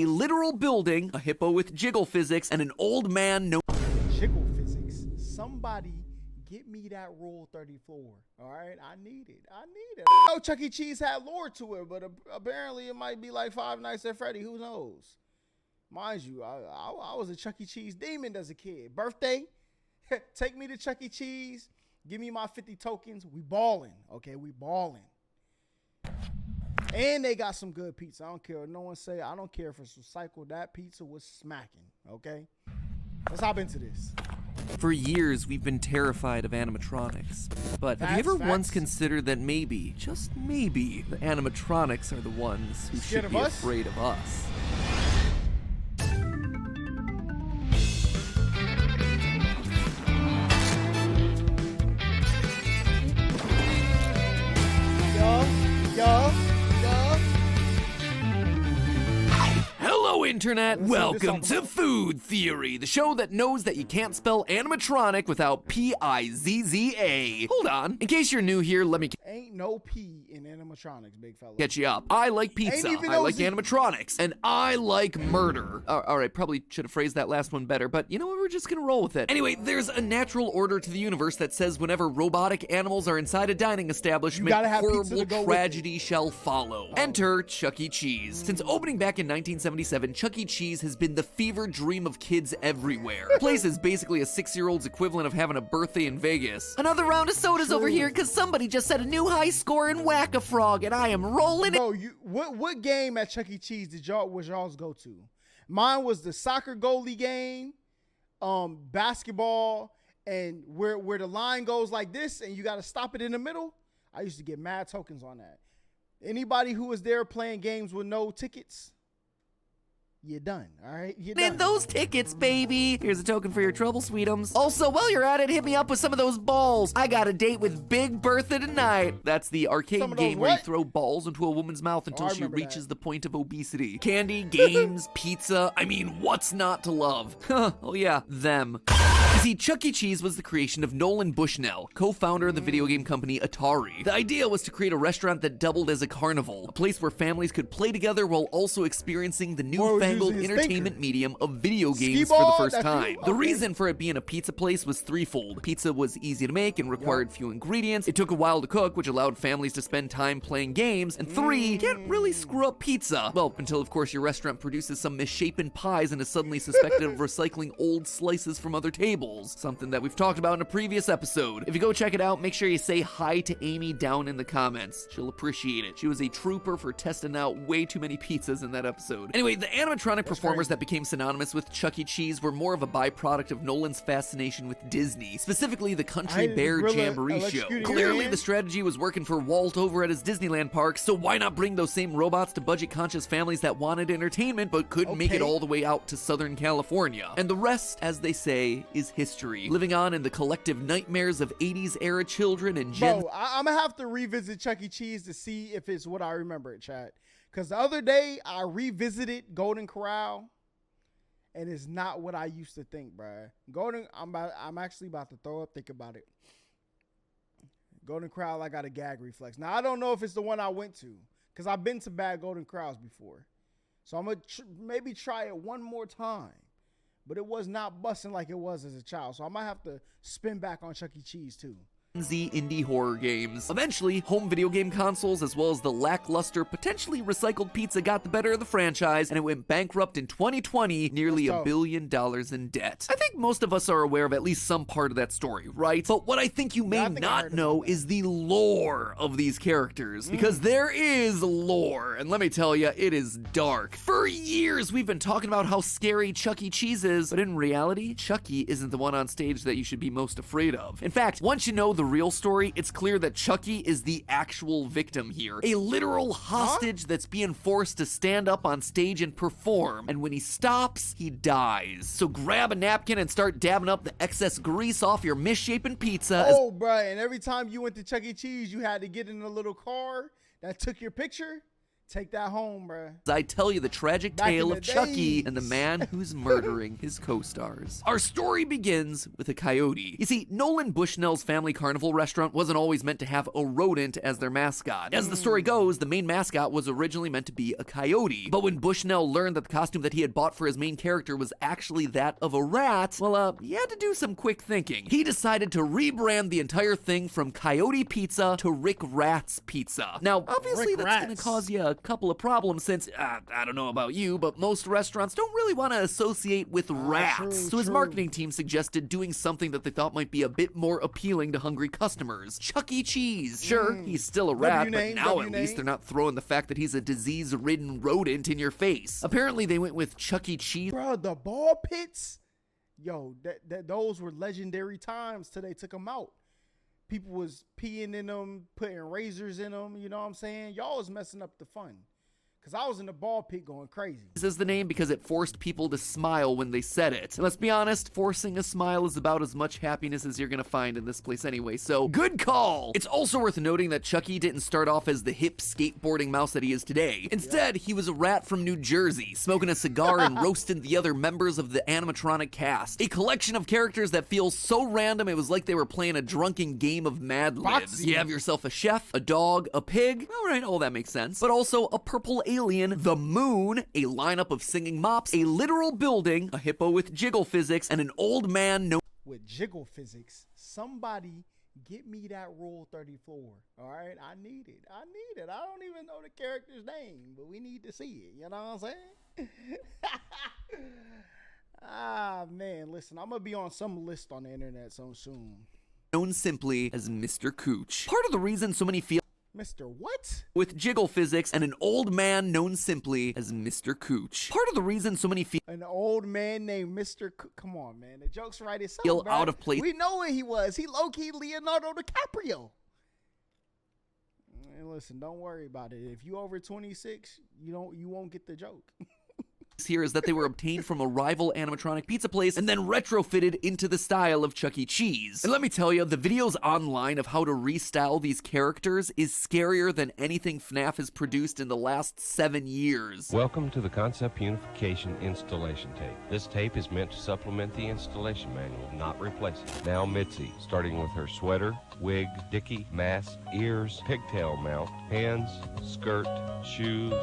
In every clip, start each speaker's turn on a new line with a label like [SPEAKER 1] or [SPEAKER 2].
[SPEAKER 1] A literal building, a hippo with jiggle physics, and an old man
[SPEAKER 2] Jiggle physics. Somebody get me that Rule 34. All right, I need it. I know Chuck E. Cheese had lore to it, but apparently it might be like Five Nights at Freddy. Who knows? Mind you, I was a Chuck E. Cheese demon as a kid. Birthday, take me to Chuck E. Cheese. Give me my 50 tokens. We balling, okay? We balling. And they got some good pizza. I don't care what no one say. I don't care if it's recycled. That pizza was smacking, okay? Let's hop into this.
[SPEAKER 1] For years, we've been terrified of animatronics. But have you ever once considered that maybe, just maybe, the animatronics are the ones who should be afraid of us? Hello, Internet. Welcome to Food Theory, the show that knows that you can't spell animatronic without P-I-Z-Z-A. Hold on. In case you're new here, let me...
[SPEAKER 2] Ain't no P in animatronics, big fella.
[SPEAKER 1] Catch you up. I like pizza, I like animatronics, and I like murder. All right, probably should have phrased that last one better, but you know what? We're just gonna roll with it. Anyway, there's a natural order to the universe that says whenever robotic animals are inside a dining establishment, horrible tragedy shall follow. Enter Chuck E. Cheese. Since opening back in 1977, Chuck E. Cheese has been the fever dream of kids everywhere. The place is basically a 6-year-old's equivalent of having a birthday in Vegas. Another round of sodas over here, because somebody just set a new high score in Whack-a-Frog, and I am rolling it.
[SPEAKER 2] Bro, what game at Chuck E. Cheese was y'all's go to? Mine was the soccer goalie game, basketball, and where the line goes like this, and you got to stop it in the middle. I used to get mad tokens on that. Anybody who was there playing games with no tickets, you're done, all right? You're done.
[SPEAKER 1] And those tickets, baby. Here's a token for your trouble, sweetums. Also, while you're at it, hit me up with some of those balls. I got a date with Big Bertha tonight. That's the arcade game where you throw balls into a woman's mouth until she reaches the point of obesity. Candy, games, pizza. I mean, what's not to love? Oh yeah, them. You see, Chuck E. Cheese was the creation of Nolan Bushnell, co-founder of the video game company Atari. The idea was to create a restaurant that doubled as a carnival, a place where families could play together while also experiencing the newfangled entertainment medium of video games for the first time. The reason for it being a pizza place was threefold. Pizza was easy to make and required few ingredients. It took a while to cook, which allowed families to spend time playing games. And 3, you can't really screw up pizza. Well, until of course your restaurant produces some misshapen pies and is suddenly suspected of recycling old slices from other tables. Something that we've talked about in a previous episode. If you go check it out, make sure you say hi to Amy down in the comments. She'll appreciate it. She was a trooper for testing out way too many pizzas in that episode. Anyway, the animatronic performers that became synonymous with Chuck E. Cheese were more of a byproduct of Nolan's fascination with Disney, specifically the Country Bear Jamboree show. Clearly, the strategy was working for Walt over at his Disneyland park, so why not bring those same robots to budget-conscious families that wanted entertainment but couldn't make it all the way out to Southern California? And the rest, as they say, is history. Living on in the collective nightmares of 80s-era children and Gen...
[SPEAKER 2] Bro, I'm gonna have to revisit Chuck E. Cheese to see if it's what I remember it, chat. Because the other day, I revisited Golden Corral, and it's not what I used to think, bruh. I'm actually about to throw up, think about it. Golden Corral, I got a gag reflex. Now, I don't know if it's the one I went to, because I've been to bad Golden Corrals before. So I'm going to maybe try it one more time. But it was not busting like it was as a child. So I might have to spin back on Chuck E. Cheese, too.
[SPEAKER 1] Indie horror games. Eventually, home video game consoles as well as the lackluster, potentially recycled pizza got the better of the franchise, and it went bankrupt in 2020, nearly $1 billion in debt. I think most of us are aware of at least some part of that story, right? But what I think you may not know is the lore of these characters, because there is lore, and let me tell you, it is dark. For years, we've been talking about how scary Chuck E. Cheese is, but in reality, Chucky isn't the one on stage that you should be most afraid of. In fact, once you know the real story, it's clear that Chucky is the actual victim here. A literal hostage that's being forced to stand up on stage and perform. And when he stops, he dies. So grab a napkin and start dabbing up the excess grease off your misshapen pizza.
[SPEAKER 2] Oh, bruh, and every time you went to Chuck E. Cheese, you had to get in a little car that took your picture Take that home, bruh.
[SPEAKER 1] I tell you the tragic
[SPEAKER 2] Back
[SPEAKER 1] tale
[SPEAKER 2] in
[SPEAKER 1] of
[SPEAKER 2] the
[SPEAKER 1] Chucky
[SPEAKER 2] days.
[SPEAKER 1] and the man who's murdering his co-stars. Our story begins with a coyote. You see, Nolan Bushnell's Family Carnival restaurant wasn't always meant to have a rodent as their mascot. As the story goes, the main mascot was originally meant to be a coyote, but when Bushnell learned that the costume that he had bought for his main character was actually that of a rat, well, he had to do some quick thinking. He decided to rebrand the entire thing from Coyote Pizza to Rick Rat's Pizza. Now, obviously that's gonna cause you a couple of problems since, I don't know about you, but most restaurants don't really want to associate with rats. So his marketing team suggested doing something that they thought might be a bit more appealing to hungry customers. Chuck E. Cheese. Sure, he's still a rat, but now at least they're not throwing the fact that he's a disease-ridden rodent in your face. Apparently they went with Chuck E. Cheese.
[SPEAKER 2] Bro, the ball pits, yo, those were legendary times till they took them out. People was peeing in them, putting razors in them, you know what I'm saying? Y'all was messing up the fun. Because I was in the ball pit going crazy.
[SPEAKER 1] This is the name because it forced people to smile when they said it. And let's be honest, forcing a smile is about as much happiness as you're gonna find in this place anyway, so good call! It's also worth noting that Chucky didn't start off as the hip skateboarding mouse that he is today. Instead, he was a rat from New Jersey, smoking a cigar and roasting the other members of the animatronic cast. A collection of characters that feels so random it was like they were playing a drunken game of Mad Libs. You have yourself a chef, a dog, a pig, alright, all that makes sense, but also a purple alien, the moon, a lineup of singing mops, a literal building, a hippo with jiggle physics, and an old man known
[SPEAKER 2] with jiggle physics. Somebody get me that Rule 34. All right, I need it. I don't even know the character's name, but we need to see it. You know what I'm saying? Ah, man, listen, I'm gonna be on some list on the internet so soon.
[SPEAKER 1] known simply as Mr. Cooch. Part of the reason so many feel
[SPEAKER 2] Mr. What?
[SPEAKER 1] with jiggle physics and an old man known simply as Mr. Cooch. Part of the reason so many feel
[SPEAKER 2] An old man named Mr. Come on, man. The joke's right itself, bro.
[SPEAKER 1] out of place.
[SPEAKER 2] We know what he was. He low-key Leonardo DiCaprio. And listen, don't worry about it. If you over 26, you won't get the joke.
[SPEAKER 1] Here is that they were obtained from a rival animatronic pizza place and then retrofitted into the style of Chuck E. Cheese. And let me tell you, the videos online of how to restyle these characters is scarier than anything FNAF has produced in the last 7 years.
[SPEAKER 3] Welcome to the Concept Unification Installation Tape. This tape is meant to supplement the installation manual, not replace it. Now Mitzi, starting with her sweater, wig, dicky, mask, ears, pigtail mount, hands, skirt, shoes,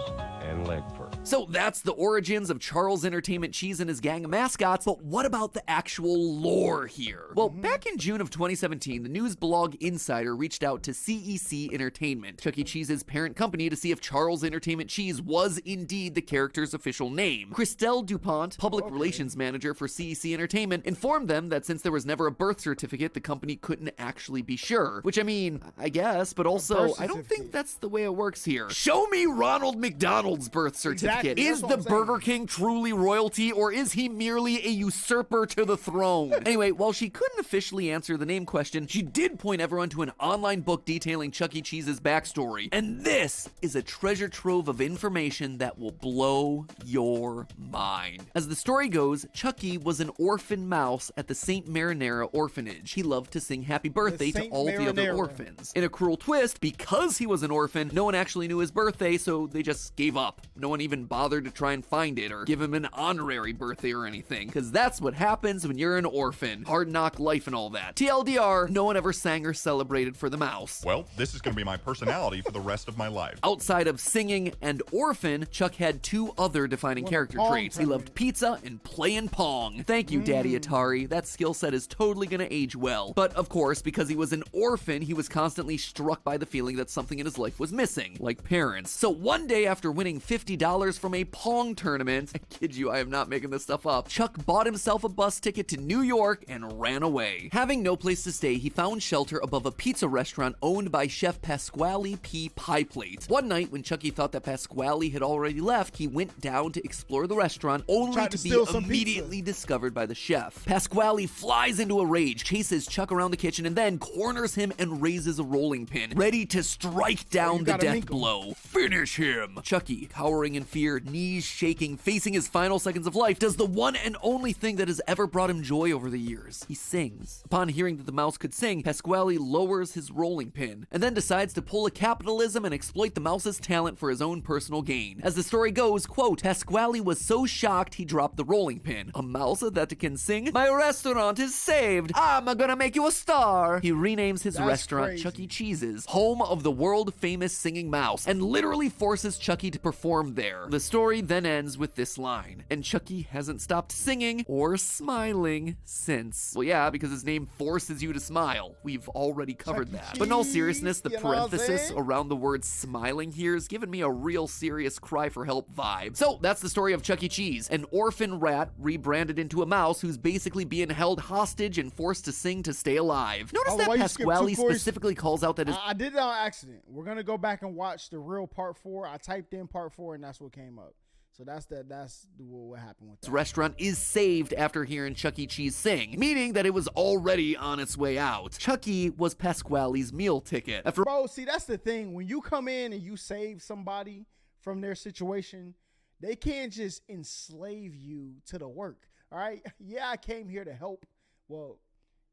[SPEAKER 3] and leg fur.
[SPEAKER 1] So that's the origins of Charles Entertainment Cheese and his gang of mascots, but what about the actual lore here? Well, back in June of 2017, the news blog Insider reached out to CEC Entertainment, Chuck E. Cheese's parent company, to see if Charles Entertainment Cheese was indeed the character's official name. Christelle DuPont, public relations manager for CEC Entertainment, informed them that since there was never a birth certificate, the company couldn't actually be sure. Which, I mean, I guess, but also, I don't think that's the way it works here. Show me Ronald McDonald's birth certificate. Is the Burger King truly royalty, or is he merely a usurper to the throne? Anyway, while she couldn't officially answer the name question, she did point everyone to an online book detailing Chuck E. Cheese's backstory. And this is a treasure trove of information that will blow your mind. As the story goes, Chucky was an orphan mouse at the St. Marinara orphanage. He loved to sing happy birthday to all the other orphans. In a cruel twist, because he was an orphan, no one actually knew his birthday, so they just gave up. No one even bothered to try and find it or give him an honorary birthday or anything, because that's what happens when you're an orphan. Hard knock life and all that. TLDR, no one ever sang or celebrated for the mouse.
[SPEAKER 4] Well, this is going to be my personality for the rest of my life.
[SPEAKER 1] Outside of singing and orphan, Chuck had two other defining character traits. He loved pizza and playing Pong. Thank you, Daddy Atari. That skill set is totally gonna age well. But of course, because he was an orphan, he was constantly struck by the feeling that something in his life was missing, like parents. So one day after winning $50 from a Pong tournament, I kid you, I am not making this stuff up, Chuck bought himself a bus ticket to New York and ran away. Having no place to stay, he found shelter above a pizza restaurant owned by Chef Pasquale P. Pie Plate. One night, when Chucky thought that Pasquale had already left, he went down to explore the restaurant, only to be immediately discovered by the chef. Pasquale flies into a rage, chases Chuck around the kitchen, and then corners him and raises a rolling pin, ready to strike down the death blow. Finish him! Chucky, cowering in fear, knees shaking, and facing his final seconds of life, does the one and only thing that has ever brought him joy over the years. He sings. Upon hearing that the mouse could sing, Pasquale lowers his rolling pin, and then decides to pull a capitalism and exploit the mouse's talent for his own personal gain. As the story goes, quote, Pasquale was so shocked he dropped the rolling pin. A mouse that can sing? My restaurant is saved. I'm gonna make you a star. He renames his restaurant
[SPEAKER 2] crazy.
[SPEAKER 1] Chuck E. Cheese's, home of the world-famous singing mouse, and literally forces Chucky to perform there. The story then ends with this line, and Chucky hasn't stopped singing or smiling since. Well, yeah, because his name forces you to smile. We've already covered
[SPEAKER 2] Chuck E.
[SPEAKER 1] that. But in all seriousness, the
[SPEAKER 2] You know what I'm
[SPEAKER 1] parenthesis
[SPEAKER 2] saying?
[SPEAKER 1] around the word smiling here is giving me a real serious cry for help vibe. So that's the story of Chuck E. Cheese, an orphan rat rebranded into a mouse who's basically being held hostage and forced to sing to stay alive. Notice
[SPEAKER 2] Oh, why
[SPEAKER 1] that
[SPEAKER 2] you skip
[SPEAKER 1] Pasquale
[SPEAKER 2] 2 Corey's-
[SPEAKER 1] specifically calls out that his
[SPEAKER 2] I did it on accident. We're gonna go back and watch the real part 4. I typed in part 4 and that's what came up. So that's what happened with that.
[SPEAKER 1] restaurant is saved after hearing Chuck E. Cheese sing, meaning that it was already on its way out. Chucky was Pasquale's meal ticket. After
[SPEAKER 2] Bro, see, that's the thing. When you come in and you save somebody from their situation, they can't just enslave you to the work. All right? Yeah, I came here to help. Well,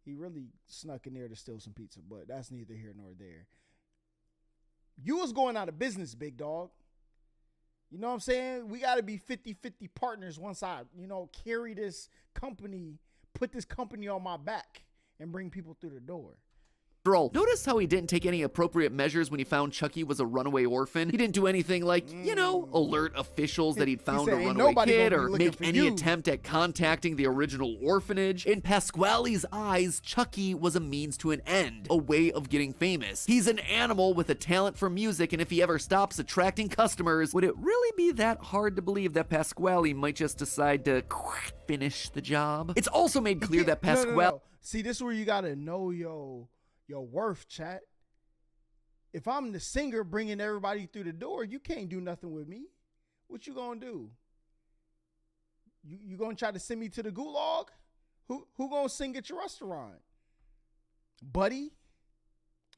[SPEAKER 2] he really snuck in there to steal some pizza, but that's neither here nor there. You was going out of business, big dog. You know what I'm saying? We got to be 50-50 partners once I, carry this company, put this company on my back and bring people through the door.
[SPEAKER 1] all, notice how he didn't take any appropriate measures when he found Chucky was a runaway orphan? He didn't do anything like, alert officials that he'd found
[SPEAKER 2] said,
[SPEAKER 1] a
[SPEAKER 2] "Ain't
[SPEAKER 1] runaway
[SPEAKER 2] nobody
[SPEAKER 1] kid
[SPEAKER 2] gonna
[SPEAKER 1] or
[SPEAKER 2] be looking
[SPEAKER 1] make
[SPEAKER 2] for
[SPEAKER 1] any
[SPEAKER 2] you."
[SPEAKER 1] attempt at contacting the original orphanage. In Pasquale's eyes, Chucky was a means to an end, a way of getting famous. He's an animal with a talent for music, and if he ever stops attracting customers, would it really be that hard to believe that Pasquale might just decide to finish the job? It's also made clear that Pasquale...
[SPEAKER 2] No. See, this is where you got to know your worth, chat. If I'm the singer bringing everybody through the door, you can't do nothing with me. What you gonna do? You gonna try to send me to the gulag? Who gonna sing at your restaurant? Buddy?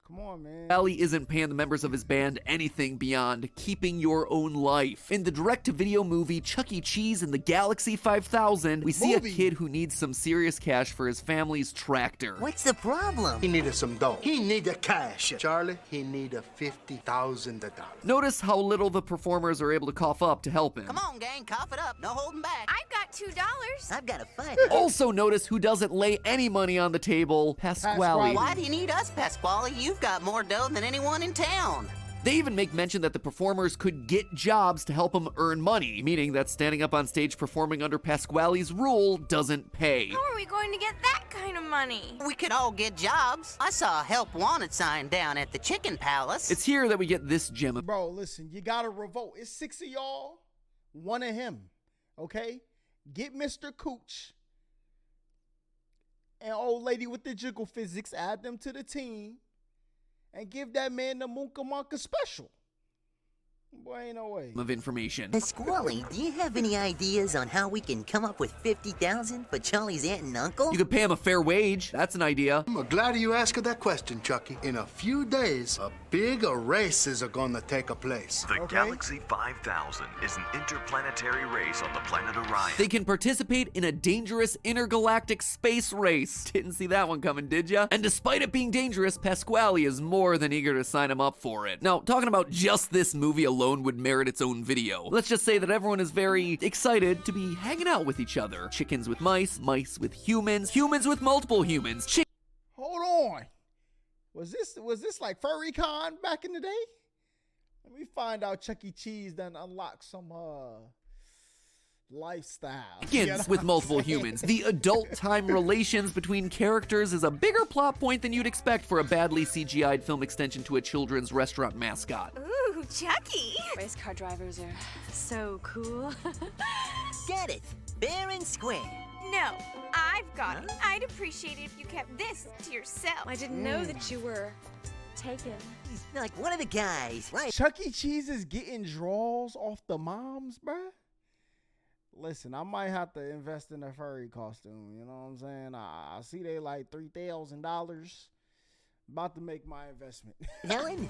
[SPEAKER 2] Come on, man.
[SPEAKER 1] Ali isn't paying the members of his band anything beyond keeping your own life. In the direct-to-video movie Chuck E. Cheese and the Galaxy 5000, we see a kid who needs some serious cash for his family's tractor.
[SPEAKER 5] What's the problem?
[SPEAKER 6] He needed some dough. He needed cash. Charlie, he needed $50,000.
[SPEAKER 1] Notice how little the performers are able to cough up to help him.
[SPEAKER 5] Come on, gang, cough it up. No holding back.
[SPEAKER 7] I've got $2.
[SPEAKER 5] I've got a fight.
[SPEAKER 1] Also notice who doesn't lay any money on the table, Pasquale.
[SPEAKER 5] Why do you need us, Pasquale? You've got more dough than anyone in town.
[SPEAKER 1] They even make mention that the performers could get jobs to help them earn money, meaning that standing up on stage performing under Pasquale's rule doesn't pay.
[SPEAKER 7] How are we going to get that kind of money?
[SPEAKER 5] We could all get jobs. I saw a help wanted sign down at the Chicken Palace.
[SPEAKER 1] It's here that we get this gem.
[SPEAKER 2] Bro, listen, you gotta revolt. It's 6 of y'all, 1 of him. Okay? Get Mr. Cooch and old lady with the jiggle physics, add them to the team, and give that man the Moonka Monka special. Boy, ain't no way.
[SPEAKER 1] Of information.
[SPEAKER 5] Pasquale, do you have any ideas on how we can come up with $50,000 for Charlie's aunt and uncle?
[SPEAKER 1] You could pay him a fair wage. That's an idea.
[SPEAKER 6] I'm glad you asked that question, Chucky. In a few days, a big races are gonna take a place.
[SPEAKER 8] The Galaxy 5000 is an interplanetary race on the planet Orion.
[SPEAKER 1] They can participate in a dangerous intergalactic space race. Didn't see that one coming, did ya? And despite it being dangerous, Pasquale is more than eager to sign him up for it. Now, talking about just this movie alone would merit its own video. Let's just say that everyone is very excited to be hanging out with each other. Chickens with mice, mice with humans, humans with multiple humans.
[SPEAKER 2] Hold on. Was this like FurryCon back in the day? Let me find out Chuck E. Cheese done unlock some lifestyle.
[SPEAKER 1] Chickens with multiple humans. The adult time relations between characters is a bigger plot point than you'd expect for a badly CGI'd film extension to a children's restaurant mascot.
[SPEAKER 7] Ooh, Chucky.
[SPEAKER 9] Race car drivers are so cool.
[SPEAKER 5] Get it. Fair and square.
[SPEAKER 7] No, I've got it. I'd appreciate it if you kept this to yourself.
[SPEAKER 9] I didn't know that you were taken.
[SPEAKER 5] You're like one of the guys, right?
[SPEAKER 2] Chuck E. Cheese is getting draws off the moms, bruh. Listen, I might have to invest in a furry costume. You know what I'm saying? I see they like $3,000. About to make my investment.
[SPEAKER 5] Helen?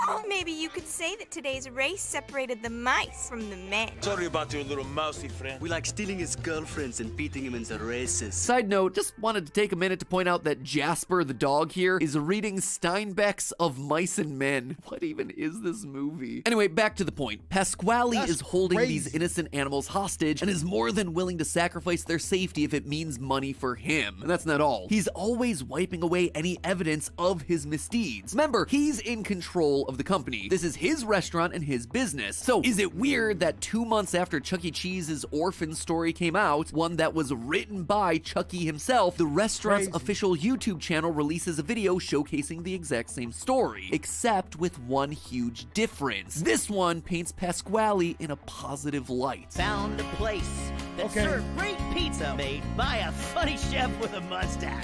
[SPEAKER 7] Oh, maybe you could say that today's race separated the mice from the men.
[SPEAKER 10] Sorry about your little mousy friend.
[SPEAKER 11] We like stealing his girlfriends and beating him in the races.
[SPEAKER 1] Side note, just wanted to take a minute to point out that Jasper the dog here is reading Steinbeck's Of Mice and Men. What even is this movie? Anyway, back to the point. Pasquale is holding these innocent animals hostage and is more than willing to sacrifice their safety if it means money for him. And that's not all. He's always wiping away any evidence of his misdeeds. Remember, he's in control of the company. This is his restaurant and his business. So is it weird that 2 months after Chuck E. Cheese's orphan story came out, one that was written by Chucky himself, the restaurant's official YouTube channel releases a video showcasing the exact same story, except with one huge difference. This one paints Pasquale in a positive light.
[SPEAKER 12] Found a place that served great pizza made by a funny chef with a mustache.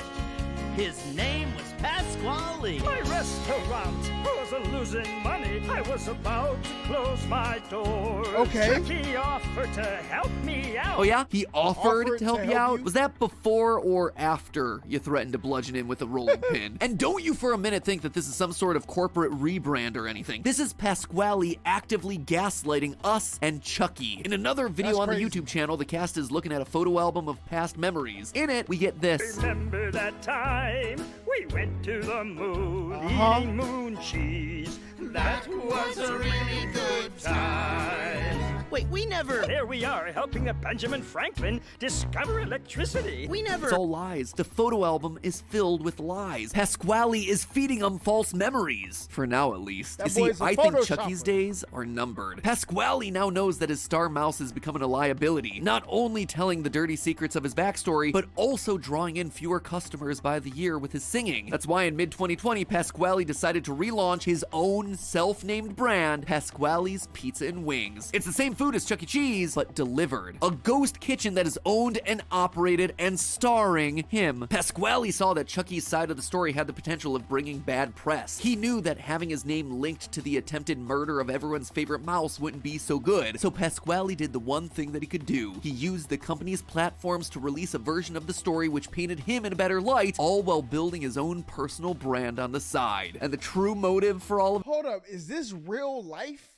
[SPEAKER 12] His name was Pasquale.
[SPEAKER 13] My restaurant was losing money. I was about to close my door. Chucky offered to help me out.
[SPEAKER 1] Oh yeah? He offered to help you out? Was that before or after you threatened to bludgeon him with a rolling pin? And don't you for a minute think that this is some sort of corporate rebrand or anything. This is Pasquale actively gaslighting us and Chucky. In another video on the YouTube channel, the cast is looking at a photo album of past memories. In it, we get this.
[SPEAKER 13] Remember that time we went to the moon, eating moon cheese. That was a really good time.
[SPEAKER 12] Wait, we never...
[SPEAKER 13] There we are, helping a Benjamin Franklin discover electricity.
[SPEAKER 12] We never...
[SPEAKER 1] It's all lies. The photo album is filled with lies. Pasquale is feeding them false memories. For now, at least. You see, I think Chucky's days are numbered. Pasquale now knows that his star mouse is becoming a liability, not only telling the dirty secrets of his backstory, but also drawing in fewer customers by the year with his singing. That's why in mid-2020, Pasquale decided to relaunch his own self-named brand, Pasquale's Pizza and Wings. It's the same food as Chuck E. Cheese, but delivered. A ghost kitchen that is owned and operated and starring him. Pasquale saw that Chucky's side of the story had the potential of bringing bad press. He knew that having his name linked to the attempted murder of everyone's favorite mouse wouldn't be so good, so Pasquale did the one thing that he could do. He used the company's platforms to release a version of the story which painted him in a better light, all while building his own personal brand on the side. And the true motive for all of—
[SPEAKER 2] Hold up, is this real life?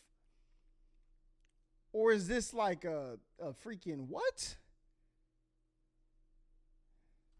[SPEAKER 2] Or is this like a freaking what?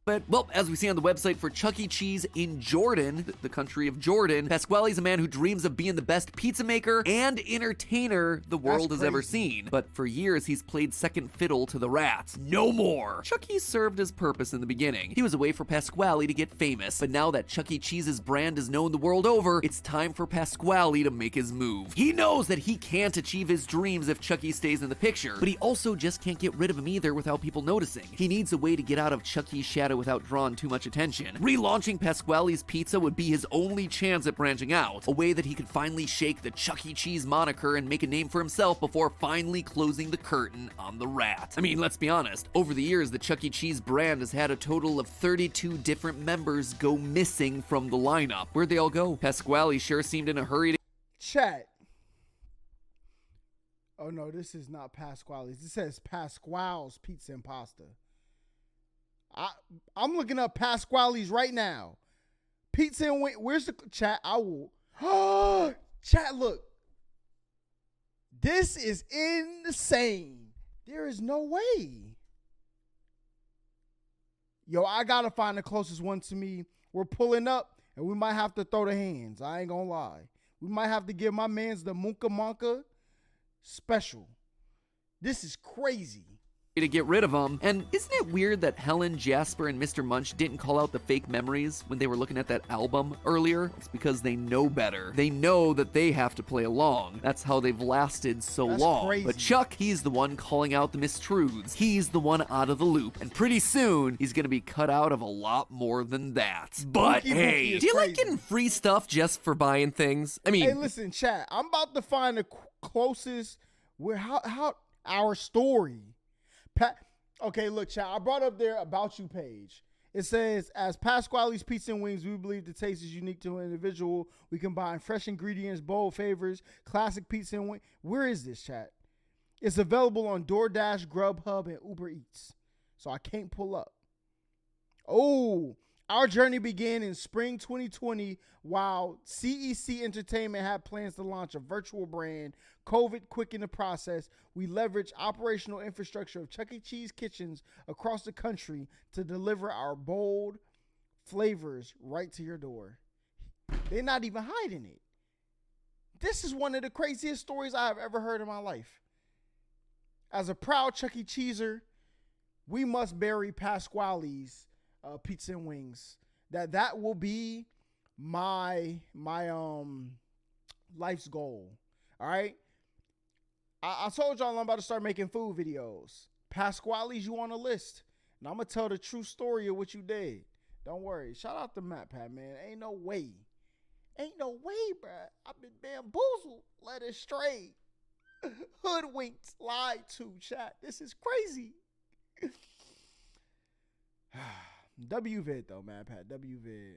[SPEAKER 1] But, well, as we see on the website for Chuck E. Cheese in Jordan, the country of Jordan, Pasquale's a man who dreams of being the best pizza maker and entertainer the world has ever seen. But for years, he's played second fiddle to the rats. No more! Chuck E. served his purpose in the beginning. He was a way for Pasquale to get famous. But now that Chuck E. Cheese's brand is known the world over, it's time for Pasquale to make his move. He knows that he can't achieve his dreams if Chuck E. stays in the picture, but he also just can't get rid of him either without people noticing. He needs a way to get out of Chuck E.'s shadow without drawing too much attention. Relaunching Pasquale's Pizza would be his only chance at branching out, a way that he could finally shake the Chuck E. Cheese moniker and make a name for himself before finally closing the curtain on the rat. I mean, let's be honest, over the years, the Chuck E. Cheese brand has had a total of 32 different members go missing from the lineup. Where'd they all go? Pasquale sure seemed in a hurry to—
[SPEAKER 2] Chat. Oh no, this is not Pasquale's. It says Pasquale's Pizza and Pasta. I'm looking up Pasquale's right now. Pizza and wing. Where's the chat? I will. Chat, look. This is insane. There is no way. Yo, I gotta find the closest one to me. We're pulling up, and we might have to throw the hands. I ain't gonna lie. We might have to give my mans the Munka Monka special. This is crazy.
[SPEAKER 1] To get rid of them. And isn't it weird that Helen, Jasper, and Mr. Munch didn't call out the fake memories when they were looking at that album earlier? It's because they know better. They know that they have to play along. That's how they've lasted so long. Crazy. But Chuck, he's the one calling out the mistruths. He's the one out of the loop. And pretty soon, he's gonna be cut out of a lot more than that. But hey, do you like getting free stuff just for buying things? I mean—
[SPEAKER 2] Hey, listen, chat. I'm about to find the closest where how our story. Okay, look, chat. I brought up their About You page. It says, as Pasquale's Pizza and Wings, we believe the taste is unique to an individual. We combine fresh ingredients, bold flavors, classic pizza and wings. Where is this, chat? It's available on DoorDash, Grubhub, and Uber Eats. So I can't pull up. Oh, Our journey began in spring 2020 while CEC Entertainment had plans to launch a virtual brand. COVID quickened the process. We leveraged operational infrastructure of Chuck E. Cheese kitchens across the country to deliver our bold flavors right to your door. They're not even hiding it. This is one of the craziest stories I have ever heard in my life. As a proud Chuck E. Cheeser, we must bury Pasquale's pizza and wings. That will be my life's goal. All right. I told y'all I'm about to start making food videos. Pasquale's, you on the list, and I'm gonna tell the true story of what you did. Don't worry. Shout out to Matt Pat, man. Ain't no way, bruh. I've been bamboozled, led astray, hoodwinked, lied to. Chat. This is crazy. WVid though, man, Pat. WVid.